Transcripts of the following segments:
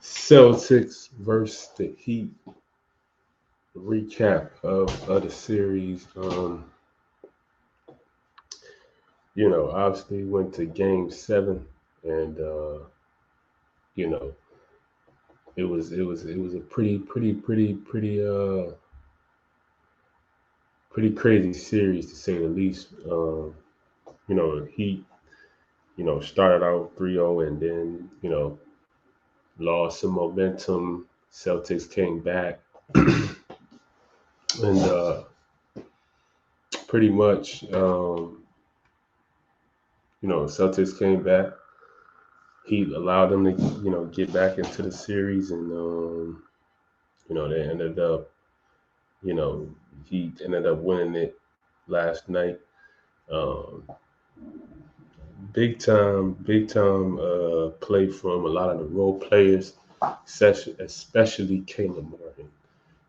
Celtics versus the Heat. Recap of the series. Obviously went to game seven and you know, it was a pretty crazy series to say the least. Heat, started out 3-0 and then, lost some momentum. Celtics came back and pretty much Celtics came back. He allowed them to, get back into the series, and they ended up, you know, he ended up winning it last night. Um, big time play from a lot of the role players, especially Caleb Martin.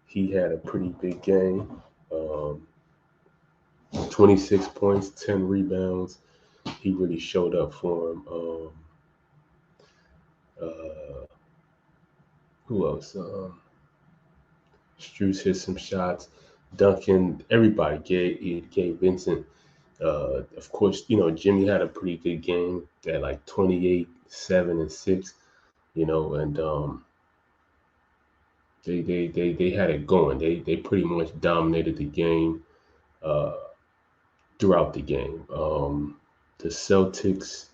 He had a pretty big game. Um, 26 points, 10 rebounds. He really showed up for him. Uh, who else? Struz hit some shots. Duncan, everybody gave Vincent. Of course, Jimmy had a pretty good game at like 28, 7, and 6. And they had it going. They pretty much dominated the game uh, throughout the game. The Celtics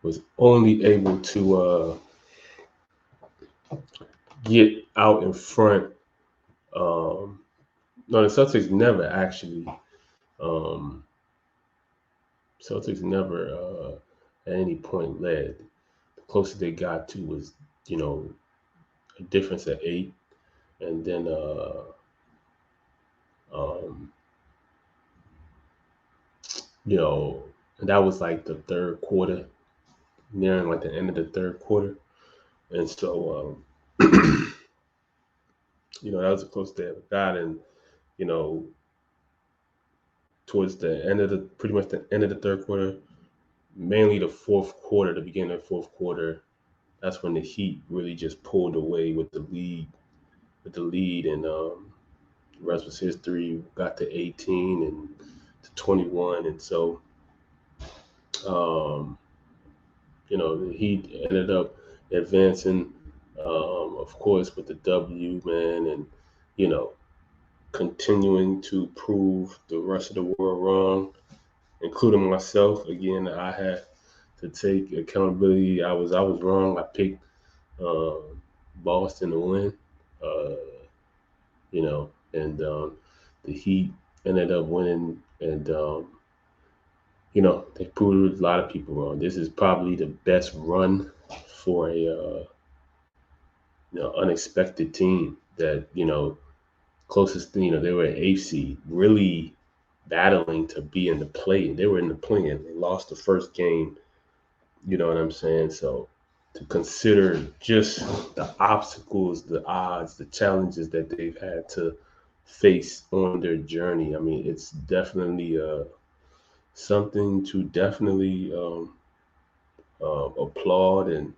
was only able to get out in front. Um, no, the um, Celtics never at any point led. The closest they got to was, a difference of 8, and then um, and that was like the third quarter, nearing like the end of the third quarter, and so that was the closest they ever got, and you know towards the end of the pretty much the end of the third quarter, mainly the fourth quarter, the beginning of the fourth quarter, that's when the Heat really just pulled away with the lead, and the rest was history. Got to 18 and to 21, and so um, the Heat ended up advancing, of course, with the W, man, and you know, continuing to prove the rest of the world wrong, including myself. Again, I had to take accountability. I was wrong. I picked uh, Boston to win. Uh, and the Heat ended up winning, and they proved a lot of people wrong. This is probably the best run for a unexpected team that closest thing. They were an eighth seed, really battling to be in the play. They were in the play, and they lost the first game. You know what I'm saying? So to consider just the obstacles, the odds, the challenges that they've had to face on their journey. I mean, it's definitely something to definitely applaud and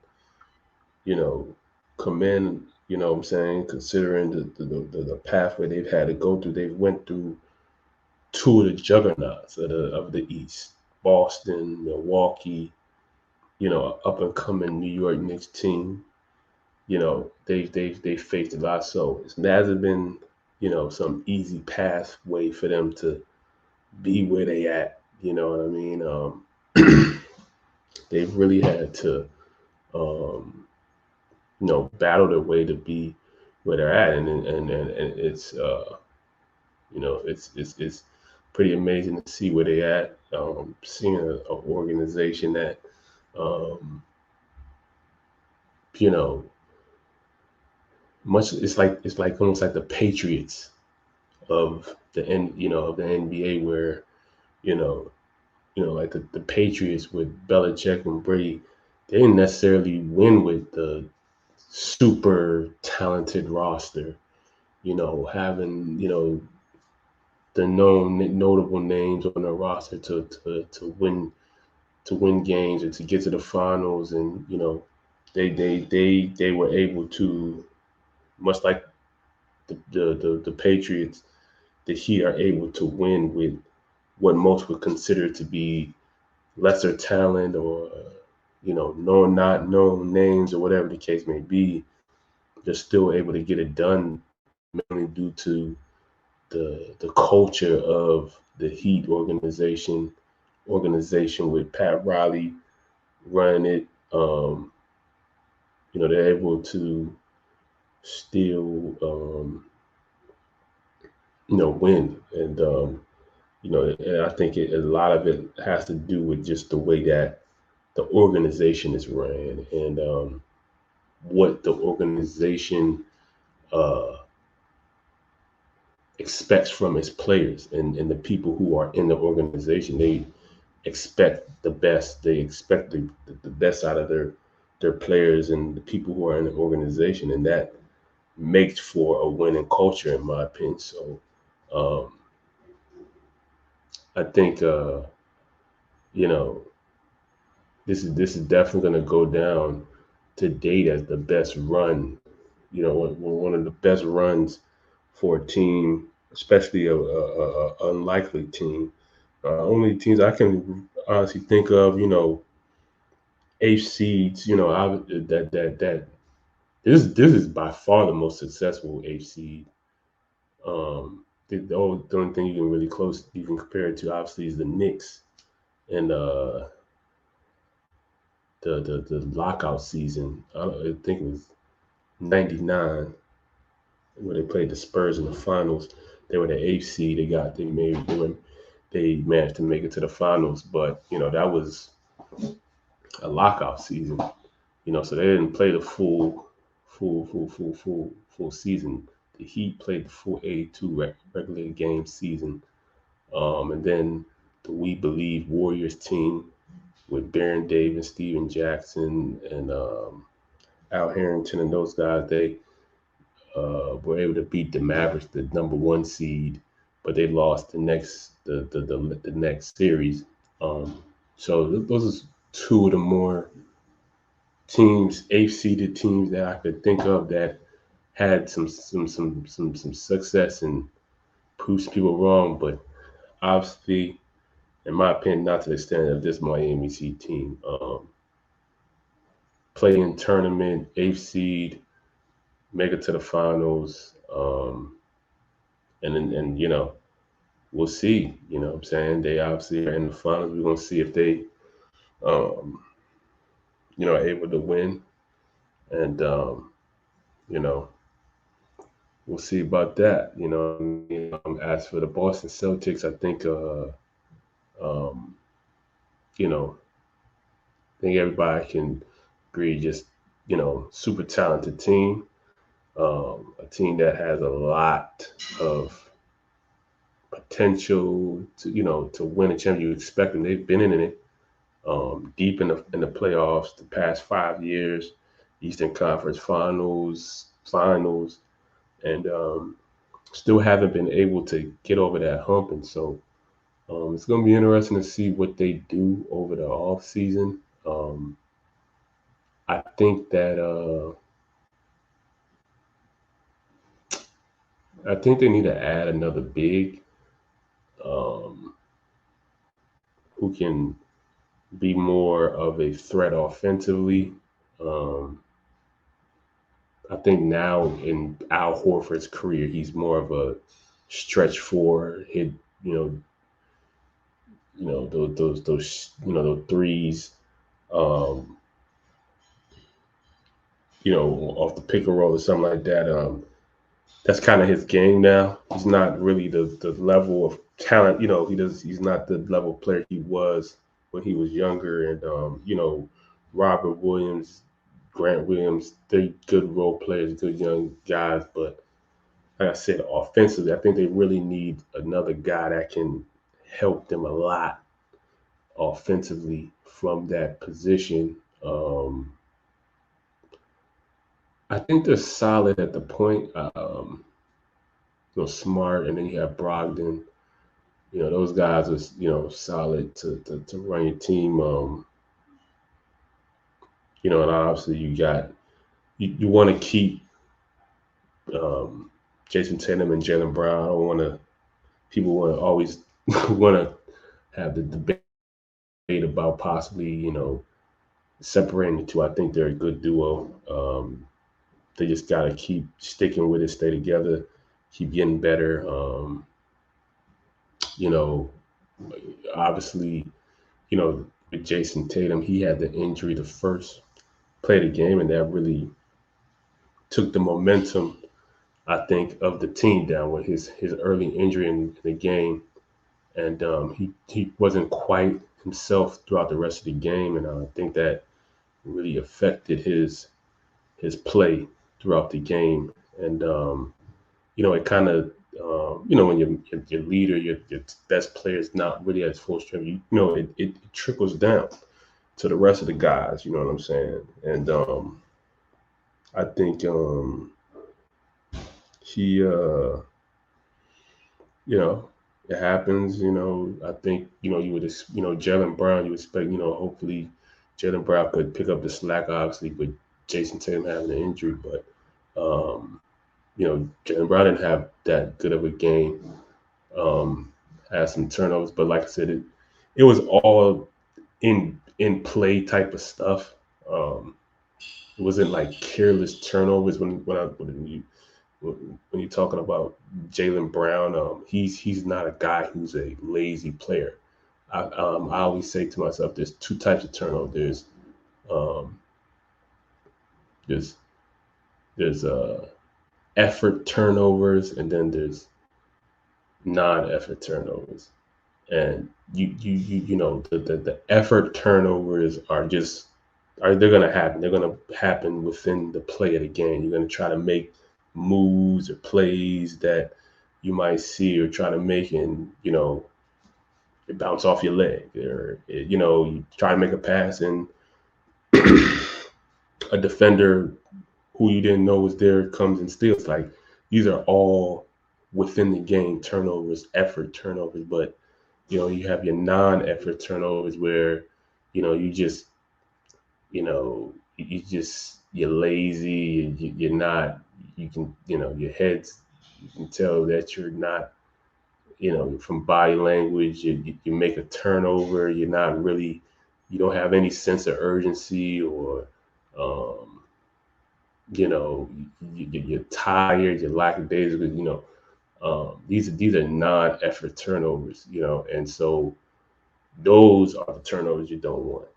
you know commend. You know what I'm saying? Considering the pathway they've had to go through, they've went through two of the juggernauts of the East: Boston, Milwaukee. Up and coming New York Knicks team. They faced a lot, so it hasn't been some easy pathway for them to be where they at. You know what I mean? They've really had to battle their way to be where they're at, and it's it's pretty amazing to see where they at. Seeing an organization that um, you know much it's like almost like the Patriots of the NBA, where you know like the Patriots with Belichick and Brady, they didn't necessarily win with the super talented roster. Having the notable names on the roster to win games and to get to the finals, and they were able to, much like the Patriots, the Heat are able to win with what most would consider to be lesser talent, or known, not known names, or whatever the case may be. They're still able to get it done, mainly due to the culture of the Heat organization with Pat Riley running it. They're able to still win, and I think a lot of it has to do with just the way that the organization is ran, and what the organization uh, expects from its players, and the people who are in the organization. They expect the best. They expect the best out of their players and the people who are in the organization, and that makes for a winning culture, in my opinion. So um, I think you know this is definitely going to go down to date as the best run. One of the best runs for a team, especially a unlikely team. Only teams I can honestly think of, eighth seeds. That this is by far the most successful eighth seed. The only thing you can compare it to, obviously, is the Knicks and the lockout season. I think it was '99 where they played the Spurs in the finals. They were the eighth seed. They managed to make it to the finals, but that was a lockout season. So they didn't play the full season. The Heat played the full 82 regular game season, and then the We Believe Warriors team with Baron Davis, Steven Jackson, and Al Harrington, and those guys. They were able to beat the Mavericks, the number one seed, but they lost the next series. Um, so those are two of the more teams, eighth seeded teams that I could think of that had some success and proved people wrong, but obviously, in my opinion, not to the extent of this Miami Heat team. Playing tournament, eighth seed, make it to the finals, and we'll see. What I'm saying, they obviously are in the finals. We're gonna see if they um, are able to win, and you know we'll see about that. As for the Boston Celtics, I think um, you know I think everybody can agree, just super talented team, a team that has a lot of potential to win a championship. You expect them. They've been in it, deep in the playoffs the past 5 years, Eastern Conference finals, and still haven't been able to get over that hump. And so it's going to be interesting to see what they do over the off season. I think that I think they need to add another big, um, who can be more of a threat offensively. Um, I think now in Al Horford's career, he's more of a stretch four, hit, you know, those those threes, um, off the pick and roll or something like that. That's kind of his game now. He's not really the level of talent. He's not the level of player he was when he was younger. And Robert Williams, Grant Williams, they're good role players, good young guys. But like I said, offensively, I think they really need another guy that can help them a lot offensively from that position. I think they're solid at the point. Smart, and then you have Brogdon. Those guys are solid to run your team. And obviously you want to keep um, Jason Tatum and Jalen Brown. I don't want to people want to always want to have the debate about possibly separating the two. I think they're a good duo. They just got to keep sticking with it, stay together, keep getting better. You know, obviously, with Jason Tatum, he had the injury the first play of the game, and that really took the momentum, I think, of the team down with his early injury in the game, and he wasn't quite himself throughout the rest of the game, and I think that really affected his play throughout the game, and it kind of when your leader, your best player is not really at full strength, it trickles down to the rest of the guys. You know what I'm saying? And I think he you know, it happens. I think you would Jalen Brown. You expect hopefully Jalen Brown could pick up the slack, obviously, with Jason Tatum having an injury, but Jalen Brown didn't have that good of a game. Had some turnovers, but like I said, it was all in play type of stuff. It wasn't like careless turnovers when you're talking about Jalen Brown. He's not a guy who's a lazy player. I always say to myself, there's two types of turnover. Um, there's there's effort turnovers, and then there's non-effort turnovers. And the effort turnovers are they're gonna happen. They're gonna happen within the play of the game. You're gonna try to make moves or plays that you might see or try to make, and it bounce off your leg, or you try to make a pass and a defender who you didn't know was there comes and steals. Like, these are all within the game turnovers, effort turnovers, but you have your non-effort turnovers where you just you're lazy. You're not. You can your head's. You can tell that you're not. From body language, you make a turnover. You're not really. You don't have any sense of urgency, or um, you're tired. You're lackadaisical. These are non-effort turnovers. And so those are the turnovers you don't want.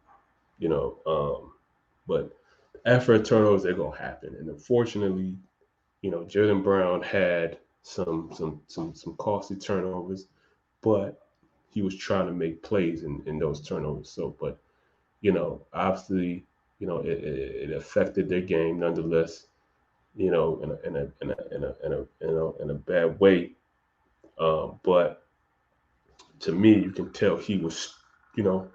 But effort turnovers, they're gonna happen, and unfortunately, Jalen Brown had some costly turnovers, but he was trying to make plays in those turnovers. So, but obviously, it affected their game nonetheless. In a bad way. But to me, you can tell he was, you know,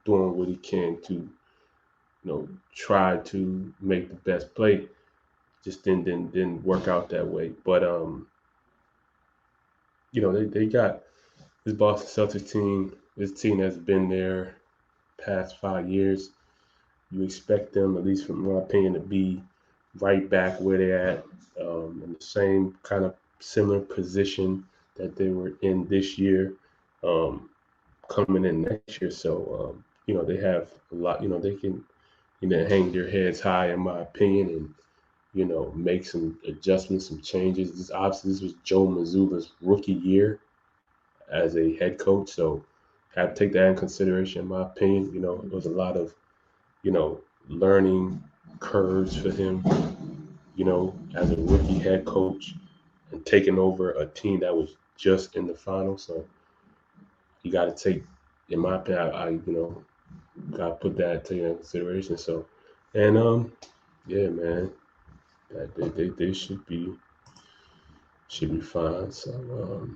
doing what he can to, try to make the best play. Just didn't work out that way. But they got this Boston Celtics team. This team has been there past 5 years. You expect them, at least from my opinion, to be right back where they're at, in the same kind of similar position that they were in this year, um, coming in next year. So, they have a lot. They can, hang their heads high, in my opinion, and make some adjustments, some changes. This was Joe Mazzulla's rookie year as a head coach, so have to take that in consideration. In my opinion, there was a lot of you know learning curves for him, as a rookie head coach and taking over a team that was just in the finals. So you got to take, in my opinion, got to put that to your consideration. So, and yeah, man, they should be fine. So